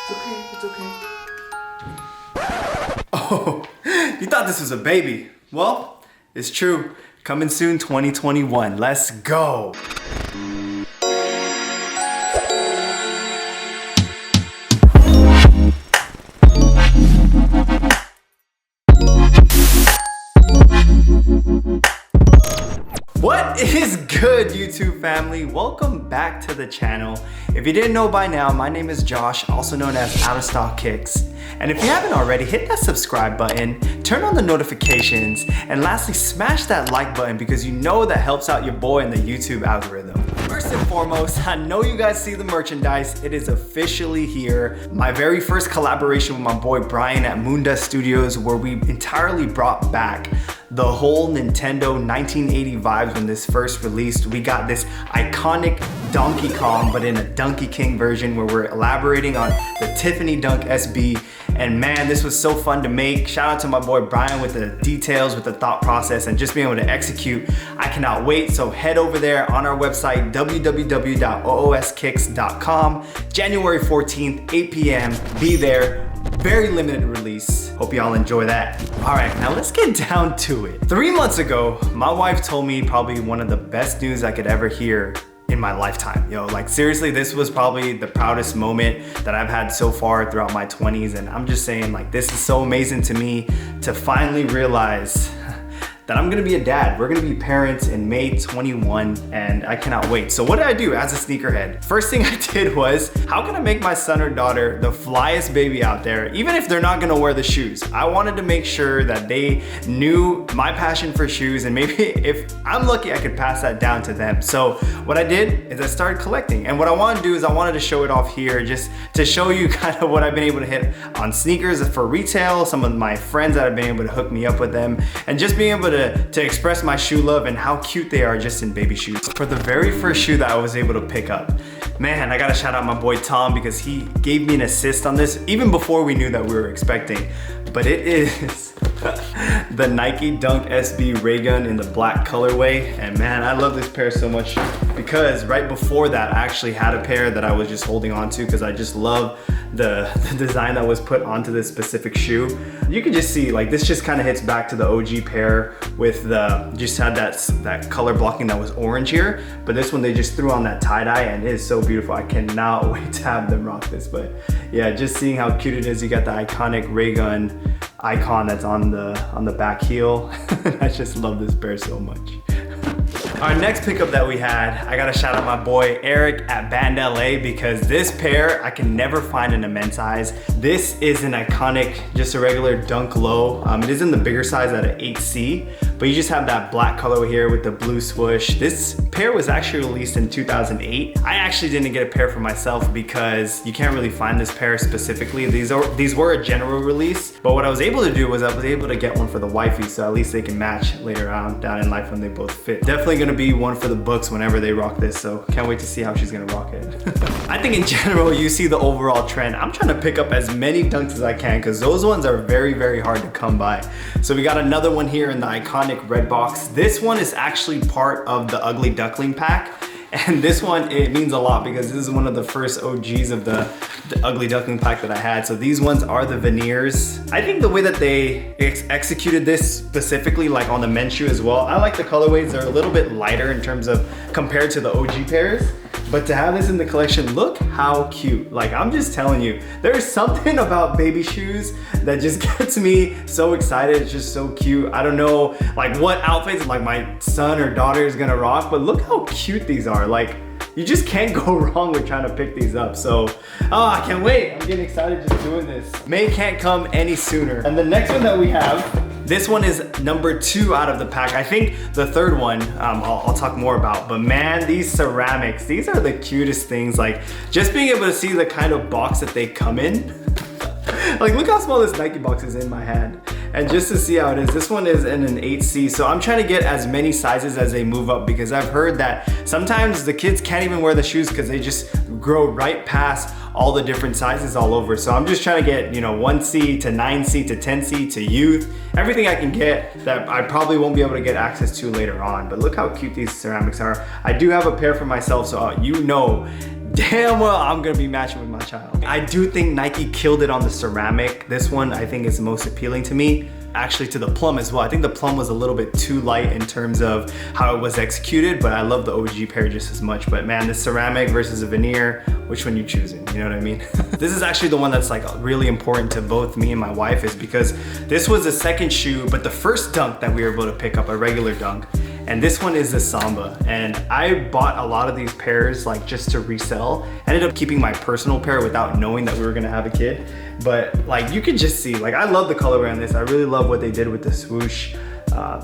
It's okay. Oh, you thought this was a baby. Well, it's true. Coming soon 2021. Let's go. What is good, YouTube family? Welcome back to the channel. If you didn't know by now, my name is Josh, also known as OOSKicks. And if you haven't already, hit that subscribe button, turn on the notifications, and lastly, smash that like button because you know that helps out your boy in the YouTube algorithm. First and foremost, I know you guys see the merchandise. It is officially here. My very first collaboration with my boy Brian at MOONDUST Studios, where we entirely brought back the whole Nintendo 1980 vibes when this first released. We got this iconic Donkey Kong, but in a Donkey King version where we're elaborating on the Tiffany Dunk SB. And man, this was so fun to make. Shout out to my boy Brian with the details, with the thought process, and just being able to execute. I cannot wait. So head over there on our website, www.ooskicks.com. January 14th, 8 p.m. Be there. Very limited release. Hope y'all enjoy that. All right, now let's get down to it. 3 months ago, my wife told me probably one of the best news I could ever hear in my lifetime. Yo, like seriously, this was probably the proudest moment that I've had so far throughout my 20s. And I'm just saying, like, this is so amazing to me to finally realize that I'm gonna be a dad. We're gonna be parents in May 21, and I cannot wait. So what did I do as a sneakerhead? First thing I did was, how can I make my son or daughter the flyest baby out there, even if they're not gonna wear the shoes? I wanted to make sure that they knew my passion for shoes, and maybe if I'm lucky, I could pass that down to them. So what I did is I started collecting, and what I wanted to do is I wanted to show it off here just to show you kind of what I've been able to hit on sneakers for retail, some of my friends that have been able to hook me up with them, and just being able to express my shoe love and how cute they are just in baby shoes. For the very first shoe that I was able to pick up, man, I gotta shout out my boy Tom because he gave me an assist on this even before we knew that we were expecting. But it is the Nike Dunk SB Ray Gun in the black colorway. And man, I love this pair so much because right before that, I actually had a pair that I was just holding on to because I just love the design that was put onto this specific shoe. You can just see, like, this just kind of hits back to the OG pair with the, just had that color blocking that was orange here. But this one, they just threw on that tie-dye and it is so beautiful. I cannot wait to have them rock this. But yeah, just seeing how cute it is. You got the iconic Ray Gun icon that's on the back heel. I just love this pair so much. Our next pickup that we had, I gotta shout out my boy Eric at Band LA because this pair I can never find in a men's size. This is an iconic, just a regular Dunk Low. It is in the bigger size at an 8C, but you just have that black color here with the blue swoosh. This pair was actually released in 2008. I actually didn't get a pair for myself because you can't really find this pair specifically. These were a general release, but what I was able to do was I was able to get one for the wifey so at least they can match later on down in life when they both fit. Definitely gonna be one for the books whenever they rock this, so can't wait to see how she's gonna rock it. I think in general, you see the overall trend. I'm trying to pick up as many Dunks as I can because those ones are very, very hard to come by. So we got another one here in the iconic red box. This one is actually part of the Ugly Duckling pack. And this one, it means a lot because this is one of the first OGs of the Ugly Duckling pack that I had. So these ones are the veneers. I think the way that they executed this specifically, like on the men's shoe as well, I like the colorways. They're a little bit lighter in terms of compared to the OG pairs. But to have this in the collection, look how cute. Like, I'm just telling you, there's something about baby shoes that just gets me so excited. It's just so cute. I don't know like what outfits like my son or daughter is gonna rock, but look how cute these are. Like, you just can't go wrong with trying to pick these up. So, oh, I can't wait. I'm getting excited just doing this. May can't come any sooner. And the next one that we have, this one is number 2 out of the pack. I think the third one, I'll talk more about, but man, these ceramics, these are the cutest things. Like, just being able to see the kind of box that they come in. Like, look how small this Nike box is in my hand. And just to see how it is, this one is in an 8C. So I'm trying to get as many sizes as they move up because I've heard that sometimes the kids can't even wear the shoes because they just grow right past all the different sizes all over. So I'm just trying to get, you know, 1C to 9C to 10C to youth, everything I can get that I probably won't be able to get access to later on. But look how cute these ceramics are. I do have a pair for myself, so you know damn well I'm gonna be matching with my child. I do think Nike killed it on the ceramic. This one I think is the most appealing to me. Actually to the plum as well. I think the plum was a little bit too light in terms of how it was executed, but I love the OG pair just as much. But man, the ceramic versus a veneer, which one you choosing? You know what I mean? This is actually the one that's like really important to both me and my wife, is because this was the second shoe, but the first dunk that we were able to pick up, a regular dunk. And this one is the Samba. And I bought a lot of these pairs like just to resell. I ended up keeping my personal pair without knowing that we were gonna have a kid. But like you can just see, like I love the colorway on this. I really love what they did with the swoosh.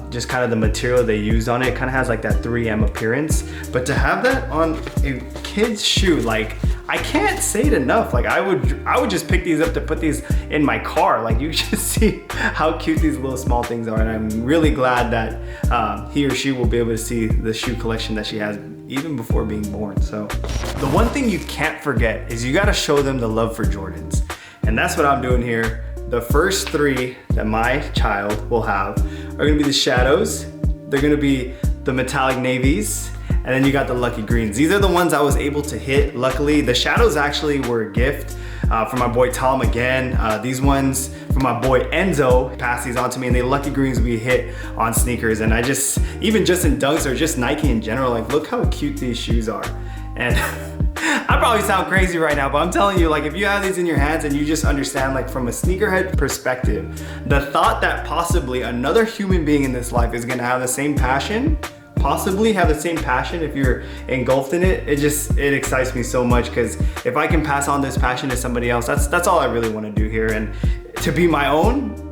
Just kind of the material they used on it kind of has like that 3M appearance. But to have that on a kid's shoe, like I can't say it enough. Like I would just pick these up to put these in my car. Like you just see how cute these little small things are. And I'm really glad that he or she will be able to see the shoe collection that she has even before being born. So the one thing you can't forget is you gotta show them the love for Jordans. And that's what I'm doing here. The first 3 that my child will have are gonna be the shadows. They're gonna be the metallic navies. And then you got the lucky greens. These are the ones I was able to hit. Luckily, the shadows actually were a gift from my boy Tom again. These ones from my boy Enzo passed these on to me, and the lucky greens we hit on sneakers. And I just, even just in dunks or just Nike in general, like look how cute these shoes are. And I probably sound crazy right now, but I'm telling you, like if you have these in your hands and you just understand like from a sneakerhead perspective, the thought that possibly another human being in this life is gonna have the same passion, possibly have the same passion if you're engulfed in it, it excites me so much, because if I can pass on this passion to somebody else, that's all I really want to do here. And to be my own,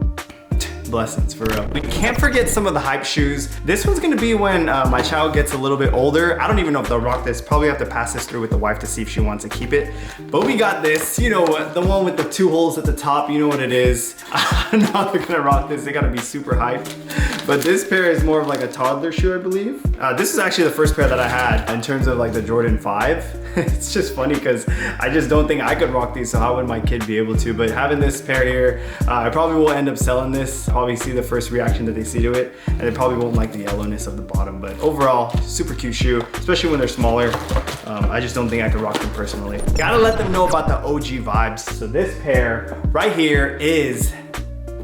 blessings for real. We can't forget some of the hype shoes. This one's gonna be when my child gets a little bit older. I don't even know if they'll rock this. Probably have to pass this through with the wife to see if she wants to keep it. But we got this, you know what, the one with the 2 holes at the top, you know what it is. I don't know if they're gonna rock this. They gotta be super hyped. But this pair is more of like a toddler shoe, I believe. This is actually the first pair that I had in terms of like the Jordan 5. It's just funny because I just don't think I could rock these, so how would my kid be able to? But having this pair here, I probably will end up selling this. Probably see the first reaction that they see to it, and they probably won't like the yellowness of the bottom. But overall, super cute shoe, especially when they're smaller. I just don't think I could rock them personally. Gotta let them know about the OG vibes. So this pair right here is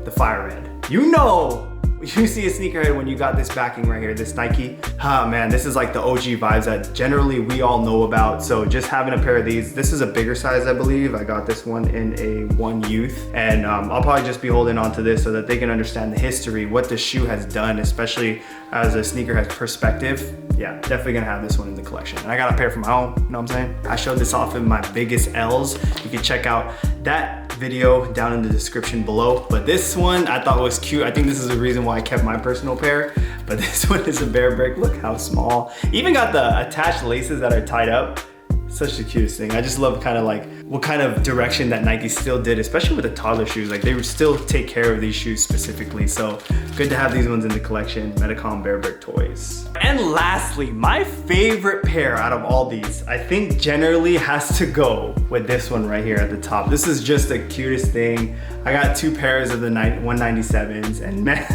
the Fire Red. You know, you see a sneakerhead when you got this backing right here, this Nike. Ah man, this is like the OG vibes that generally we all know about. So just having a pair of these, this is a bigger size, I believe. I got this one in a 1 youth, and I'll probably just be holding on to this so that they can understand the history, what the shoe has done, especially as a sneakerhead perspective. Yeah, definitely gonna have this one in the collection. And I got a pair from my own, you know what I'm saying? I showed this off in my biggest L's. You can check out that video down in the description below. But this one I thought was cute. I think this is the reason why I kept my personal pair. But this one is a bear brick. Look how small. Even got the attached laces that are tied up. Such the cutest thing. I just love kind of like what kind of direction that Nike still did, especially with the toddler shoes. Like they would still take care of these shoes specifically. So good to have these ones in the collection. Metacom Bear Brick Toys. And lastly, my favorite pair out of all these, I think generally has to go with this one right here at the top. This is just the cutest thing. I got 2 pairs of the 197s, and man,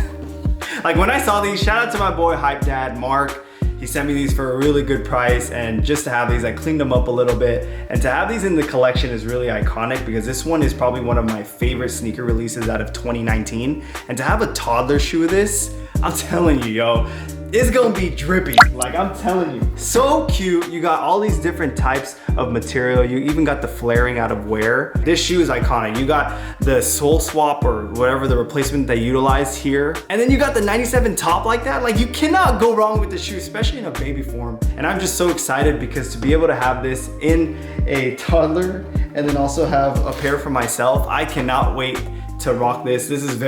like when I saw these, shout out to my boy Hype Dad, Mark. He sent me these for a really good price, and just to have these, I cleaned them up a little bit. And to have these in the collection is really iconic because this one is probably one of my favorite sneaker releases out of 2019. And to have a toddler shoe of this, I'm telling you, yo, it's gonna be drippy, like I'm telling you. So cute. You got all these different types of material. You even got the flaring out of wear. This shoe is iconic. You got the sole swap or whatever the replacement they utilized here. And then you got the 97 top like that. Like you cannot go wrong with the shoe, especially in a baby form. And I'm just so excited because to be able to have this in a toddler and then also have a pair for myself, I cannot wait to rock this. This is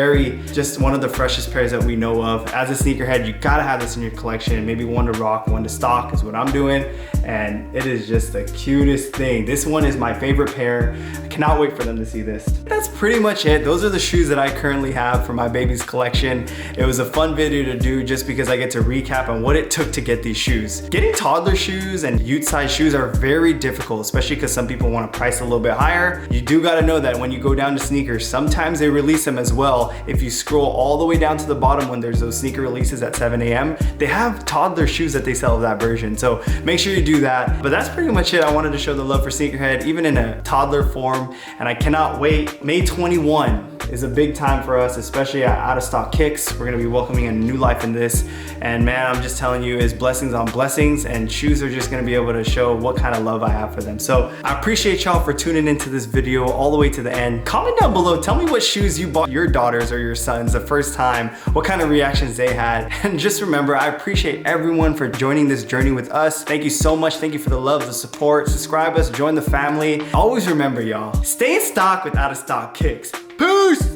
just one of the freshest pairs that we know of. As a sneakerhead, you gotta have this in your collection. Maybe one to rock, one to stock is what I'm doing. And it is just the cutest thing. This one is my favorite pair. I cannot wait for them to see this. That's pretty much it. Those are the shoes that I currently have for my baby's collection. It was a fun video to do just because I get to recap on what it took to get these shoes. Getting toddler shoes and youth size shoes are very difficult, especially because some people want to price a little bit higher. You do gotta know that when you go down to sneakers, sometimes they release them as well. If you scroll all the way down to the bottom when there's those sneaker releases at 7 a.m., they have toddler shoes that they sell of that version. So make sure you do that. But that's pretty much it. I wanted to show the love for sneakerhead, even in a toddler form. And I cannot wait. May 21 is a big time for us, especially at Out of Stock Kicks. We're gonna be welcoming a new life in this. And man, I'm just telling you, it's blessings on blessings, and shoes are just gonna be able to show what kind of love I have for them. So I appreciate y'all for tuning into this video all the way to the end. Comment down below, tell me what shoes you bought your daughters or your sons the first time, what kind of reactions they had. And just remember, I appreciate everyone for joining this journey with us. Thank you so much. Thank you for the love, the support. Subscribe us, join the family. Always remember, y'all, stay in stock with Out of Stock Kicks. Peace!